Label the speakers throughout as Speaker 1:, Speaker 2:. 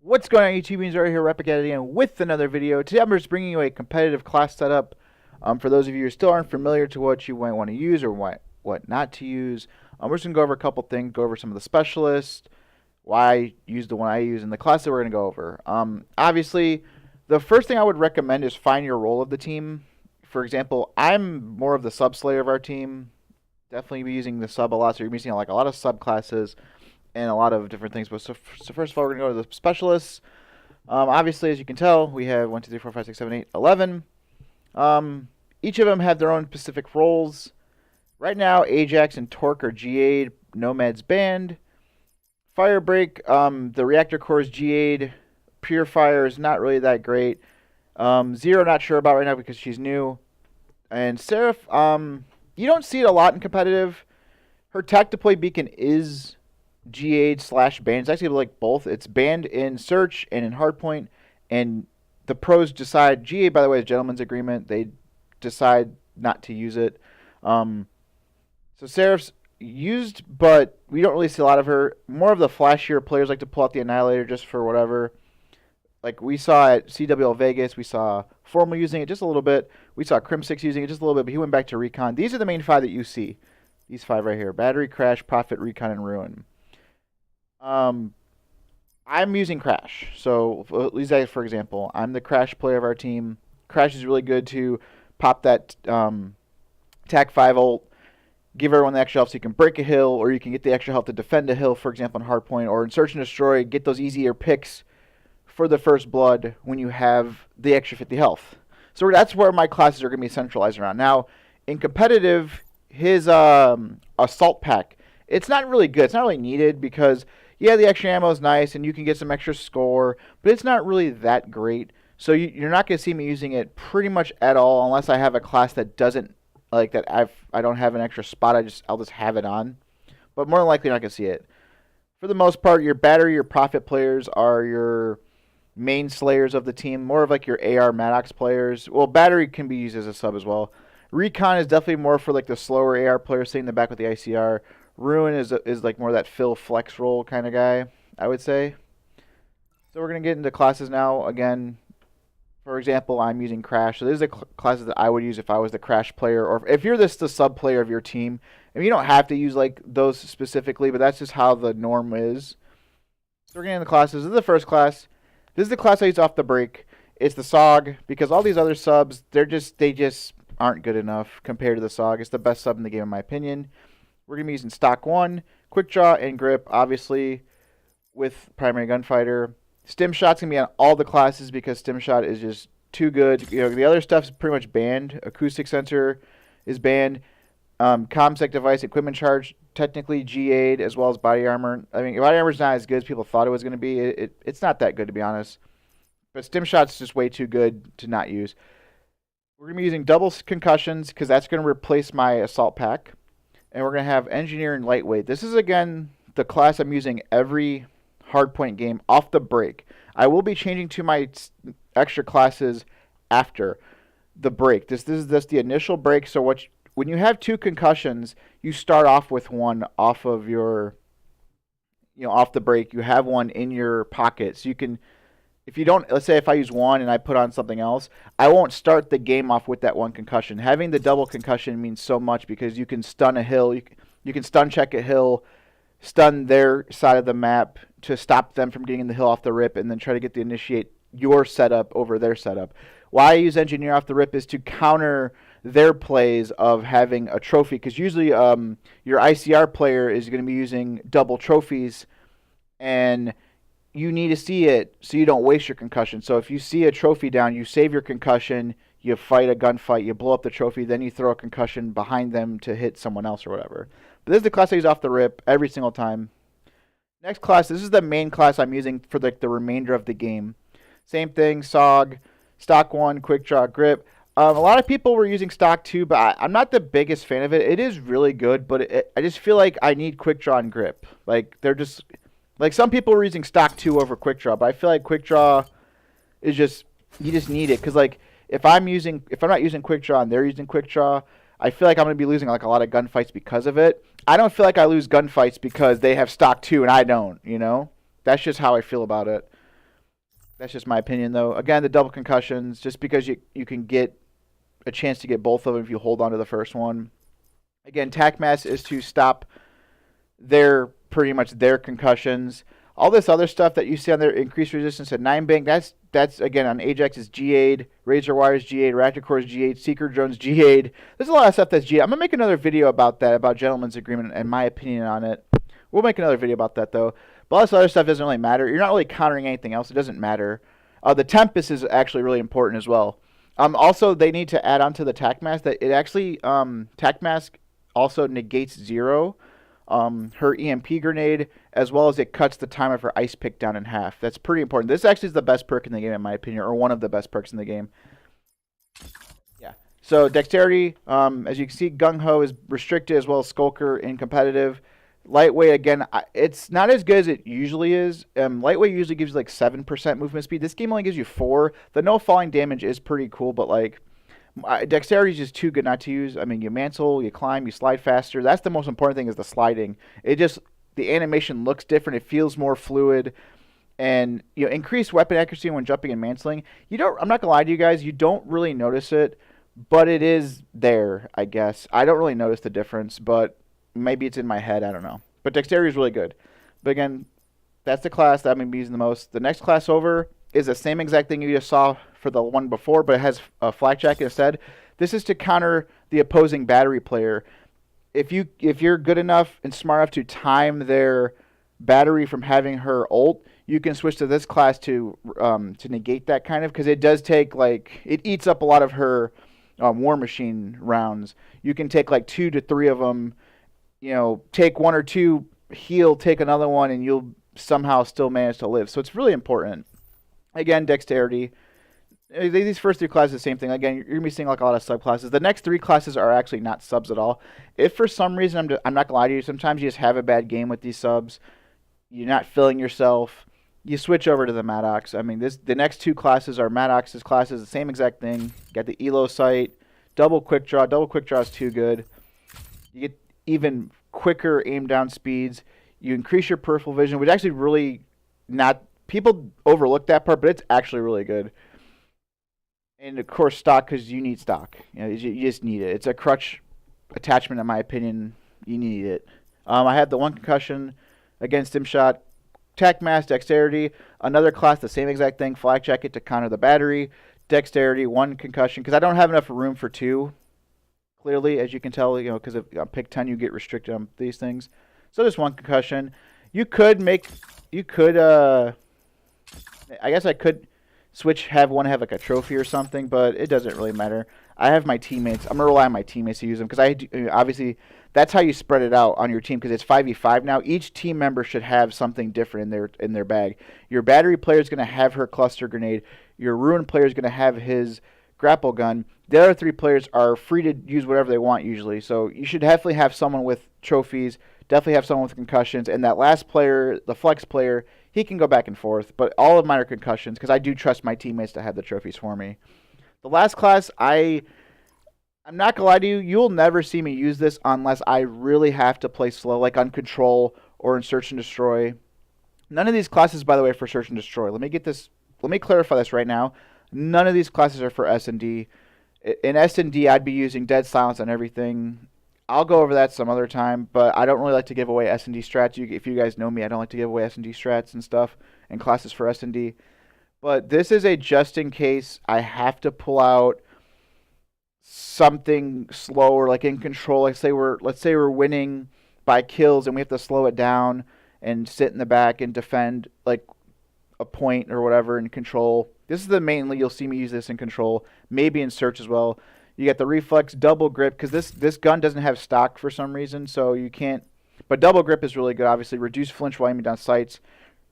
Speaker 1: What's going on, YouTube? Right here, Replic again with another video. Today I'm just bringing you a competitive class setup. For those of you who still aren't familiar to what you might want to use or what not to use, we're just going to go over a couple things, go over some of the specialists, why I use the one I use, and the class that we're going to go over. Obviously, the first thing I would recommend is find your role of the team. For example, I'm more of the sub slayer of our team. Definitely be using the sub a lot, so you're using like a lot of subclasses and a lot of different things. But so first of all, we're going to go to the specialists. Obviously, as you can tell, we have 1, 2, 3, 4, 5, 6, 7, 8, 11. Each of them have their own specific roles. Right now, Ajax and Torque are G8, Nomad's banned. Firebreak, the Reactor Core is G8. Purifier is not really that great. Zero, not sure about right now because she's new. And Seraph, you don't see it a lot in competitive. Her Tactiploid Beacon is G8/banned. It's actually like both. It's banned in Search and in Hardpoint, and the pros decide. GA, by the way, is gentleman's agreement. They decide not to use it. So Seraph's used, but we don't really see a lot of her. More of the flashier players like to pull out the Annihilator just for whatever. Like we saw at CWL Vegas, we saw Formal using it just a little bit. We saw Crim6 using it just a little bit, but he went back to Recon. These are the main five that you see. These five right here: Battery, Crash, Prophet, Recon, and Ruin. I'm using Crash. So, at least for example, I'm the Crash player of our team. Crash is really good to pop that TAC 5 ult, give everyone the extra health so you can break a hill, or you can get the extra health to defend a hill, for example, in Hardpoint, or in Search and Destroy, get those easier picks for the first blood when you have the extra 50 health. So that's where my classes are going to be centralized around. Now, in competitive, his assault pack, it's not really good. It's not really needed because, yeah, the extra ammo is nice and you can get some extra score, but it's not really that great. So you're not going to see me using it pretty much at all unless I have a class that doesn't, like that I don't have an extra spot. I'll just have it on. But more than likely, you're not going to see it. For the most part, your Battery, your Prophet players are your main slayers of the team, more of like your AR Maddox players. Well, Battery can be used as a sub as well. Recon is definitely more for like the slower AR players sitting in the back with the ICR. Ruin is like more that Phil flex role kind of guy, I would say. So we're going to get into classes now. Again, for example, I'm using Crash. So these are the classes that I would use if I was the Crash player, or if you're the sub player of your team. And you don't have to use like those specifically, but that's just how the norm is. So we're getting into classes. This is the first class. This is the class I use off the break. It's the SOG, because all these other subs, they just aren't good enough compared to the SOG. It's the best sub in the game, in my opinion. We're going to be using Stock 1, Quick Draw, and Grip, obviously, with Primary Gunfighter. Stim Shot's going to be on all the classes because Stim Shot is just too good. You know, the other stuff is pretty much banned. Acoustic Sensor is banned. Comsec Device, Equipment Charge, technically G8, as well as Body Armor. I mean, Body Armor's not as good as people thought it was going to be. It's not that good, to be honest. But Stim Shot's just way too good to not use. We're going to be using Double Concussions because that's going to replace my Assault Pack. And we're going to have Engineer and Lightweight. This is, again, the class I'm using every Hardpoint game off the break. I will be changing to my extra classes after the break. This is just the initial break. So when you have 2 concussions, you start off with one off of your, off the break. You have one in your pocket. So you can, if you don't, let's say if I use one and I put on something else, I won't start the game off with that one concussion. Having the double concussion means so much because you can stun a hill, you can stun check a hill, stun their side of the map to stop them from getting the hill off the rip, and then try to get to initiate your setup over their setup. Why I use Engineer off the rip is to counter their plays of having a trophy, because usually your ICR player is going to be using double trophies, and you need to see it so you don't waste your concussion. So if you see a trophy down, you save your concussion, you fight a gunfight, you blow up the trophy, then you throw a concussion behind them to hit someone else or whatever. But this is the class I use off the rip every single time. Next class, this is the main class I'm using for the remainder of the game. Same thing, SOG, Stock 1, Quick Draw, Grip. A lot of people were using Stock 2, but I'm not the biggest fan of it. It is really good, but I just feel like I need Quick Draw and Grip. Like, they're just... Like, some people were using Stock 2 over Quick Draw, but I feel like Quick Draw is just... You just need it, because, like, if I'm not using Quick Draw and they're using Quick Draw, I feel like I'm going to be losing, like, a lot of gunfights because of it. I don't feel like I lose gunfights because they have Stock 2 and I don't, That's just how I feel about it. That's just my opinion, though. Again, the double concussions, just because you can get a chance to get both of them if you hold on to the first one. Again, tac mass is to stop pretty much their concussions. All this other stuff that you see on there, increased resistance at 9-bank, that's again on Ajax is G8'd, Razor Wires G8'd, Raptor Cores G8'd, Seeker Drones G8'd. There's a lot of stuff that's G8'd. I'm going to make another video about that, about Gentleman's Agreement and my opinion on it. We'll make another video about that, though. But all this other stuff doesn't really matter. You're not really countering anything else. It doesn't matter. The Tempest is actually really important as well. Also, they need to add on to the tac mask that it actually, tac mask also negates 0. Her EMP grenade, as well as it cuts the time of her ice pick down in half. That's pretty important. This actually is the best perk in the game, in my opinion, or one of the best perks in the game. Yeah. So dexterity, as you can see, Gung Ho is restricted, as well as Skulker in competitive. Lightweight, again, it's not as good as it usually is. Lightweight usually gives you like 7% movement speed. This game only gives you 4. The no falling damage is pretty cool, but like dexterity is just too good not to use. I mean, you mantle, you climb, you slide faster. That's the most important thing, is the sliding. The animation looks different. It feels more fluid. And increased weapon accuracy when jumping and mantling. I'm not gonna lie to you guys, you don't really notice it, but it is there, I guess. I don't really notice the difference, but maybe it's in my head. I don't know. But dexterity is really good. But again, that's the class that I'm going to be using the most. The next class over is the same exact thing you just saw for the one before, but it has a flak jacket instead. This is to counter the opposing battery player. If you're good enough and smart enough to time their battery from having her ult, you can switch to this class to negate that kind of, because it does take it eats up a lot of her War Machine rounds. You can take 2 to 3 of them. Take 1 or 2, heal, take another one, and you'll somehow still manage to live. So it's really important. Again, dexterity. These first 3 classes, the same thing. Again, you're going to be seeing a lot of subclasses. The next 3 classes are actually not subs at all. If for some reason, I'm not going to lie to you, sometimes you just have a bad game with these subs, you're not filling yourself, you switch over to the Maddox. I mean, the next 2 classes are Maddox's classes, the same exact thing. You got the Elo sight, double quick draw. Double quick draw is too good. You get even quicker aim down speeds. You increase your peripheral vision, which actually really people overlook that part, but it's actually really good. And of course, stock, because you need stock. You just need it. It's a crutch attachment, in my opinion. You need it. I had the 1 concussion against Stim Shot, tac mass, dexterity. Another class, the same exact thing, flak jacket to counter the battery, dexterity, 1 concussion, because I don't have enough room for 2. Clearly, as you can tell, because of pick 10, you get restricted on these things. So just 1 concussion. I guess I could have one have a trophy or something, but it doesn't really matter. I have my teammates. I'm gonna rely on my teammates to use them, because obviously that's how you spread it out on your team, because it's 5v5 now. Each team member should have something different in their bag. Your battery player is gonna have her cluster grenade. Your ruin player is gonna have his grapple gun. The other 3 players are free to use whatever they want usually. So you should definitely have someone with trophies, definitely have someone with concussions, and that last player, the flex player, he can go back and forth. But all of mine are concussions, because I do trust my teammates to have the trophies for me. The last class, I'm not going to lie to you, you'll never see me use this unless I really have to play slow, like on Control or in Search and Destroy. None of these classes, by the way, are for Search and Destroy. Let me clarify this right now. None of these classes are for S&D. In S&D, I'd be using Dead Silence on everything. I'll go over that some other time, but I don't really like to give away S&D strats. If you guys know me, I don't like to give away S&D strats and stuff and classes for S&D. But this is a just in case I have to pull out something slower, like in Control. Let's say we're winning by kills and we have to slow it down and sit in the back and defend like a point or whatever in Control. This is mainly you'll see me use this in Control, maybe in Search as well. You get the reflex, double grip, because this gun doesn't have stock for some reason, so you can't. But double grip is really good, obviously. Reduce flinch while aiming down sights.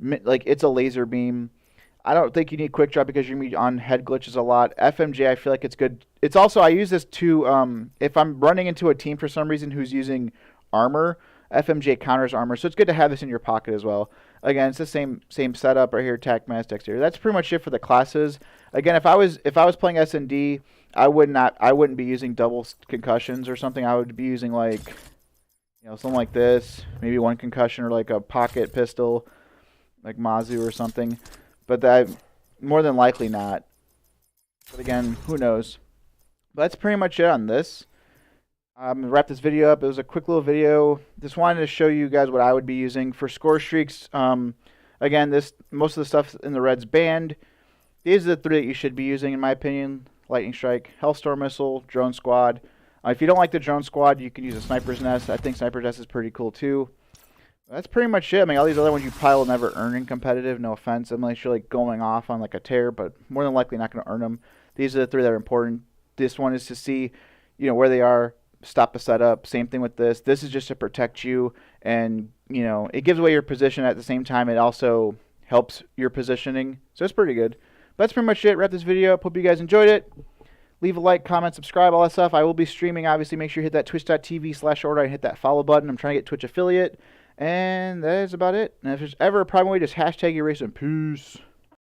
Speaker 1: It's a laser beam. I don't think you need quick draw because you're going to be on head glitches a lot. FMJ, I feel like it's good. It's also, I use this to, if I'm running into a team for some reason who's using armor, FMJ counters armor, so it's good to have this in your pocket as well. Again, it's the same setup right here, tac mass, dexterity. That's pretty much it for the classes. Again, if I was playing S&D, I wouldn't be using double concussions or something. I would be using something like this, maybe 1 concussion or like a pocket pistol, like Mazu or something. But More than likely not. But again, who knows? But that's pretty much it on this. I'm gonna wrap this video up. It was a quick little video. Just wanted to show you guys what I would be using for score streaks. Again, most of the stuff in the red's banned. These are the 3 that you should be using, in my opinion: Lightning Strike, Hellstorm Missile, Drone Squad. If you don't like the Drone Squad, you can use a Sniper's Nest. I think Sniper's Nest is pretty cool too. That's pretty much it. I mean, all these other ones you probably will never earn in competitive. No offense, unless you're like going off on like a tear, but more than likely not going to earn them. These are the 3 that are important. This one is to see, where they are, stop the setup. Same thing with this. This is just to protect you, and it gives away your position at the same time. It also helps your positioning, so it's pretty good. But that's pretty much it. Wrap this video up. Hope you guys enjoyed it. Leave a like, comment, subscribe, all that stuff. I will be streaming, obviously. Make sure you hit that twitch.tv/Ordyh and hit that follow button. I'm trying to get Twitch affiliate. And that is about it. And if there's ever a problem, just hashtag erase and peace.